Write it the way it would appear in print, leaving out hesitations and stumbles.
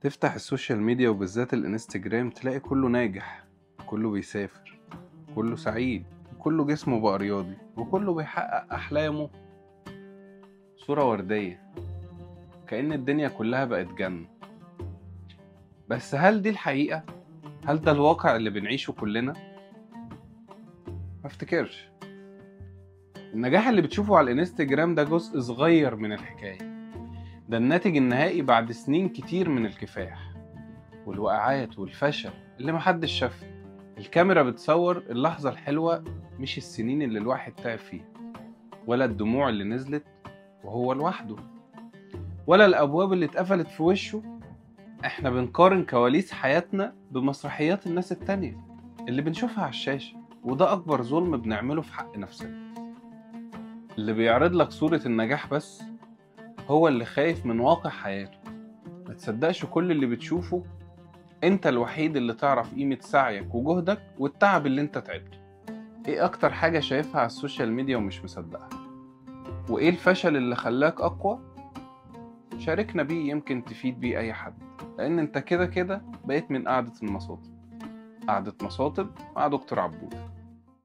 تفتح السوشيال ميديا وبالذات الانستجرام تلاقي كله ناجح، كله بيسافر، كله سعيد، كله جسمه بقى رياضي، وكله بيحقق أحلامه. صورة وردية، كأن الدنيا كلها بقت جنة. بس هل دي الحقيقة؟ هل ده الواقع اللي بنعيشه كلنا؟ ما افتكرش. النجاح اللي بتشوفه على الانستجرام ده جزء صغير من الحكاية. ده الناتج النهائي بعد سنين كتير من الكفاح والوقعات والفشل اللي محدش شافها. الكاميرا بتصور اللحظة الحلوة، مش السنين اللي الواحد تعب فيها، ولا الدموع اللي نزلت وهو لوحده، ولا الأبواب اللي اتقفلت في وشه. احنا بنقارن كواليس حياتنا بمسرحيات الناس التانية اللي بنشوفها على الشاشة، وده أكبر ظلم بنعمله في حق نفسنا. اللي بيعرض لك صورة النجاح بس هو اللي خايف من واقع حياته. ما تصدقش كل اللي بتشوفه، انت الوحيد اللي تعرف قيمة سعيك وجهدك والتعب اللي انت تعبته. ايه اكتر حاجة شايفها على السوشيال ميديا ومش مصدقها؟ وايه الفشل اللي خلاك اقوى؟ شاركنا بيه، يمكن تفيد بيه اي حد، لان انت كده كده بقيت من قعدة المصاطب. قعدة مصاطب مع دكتور عبود.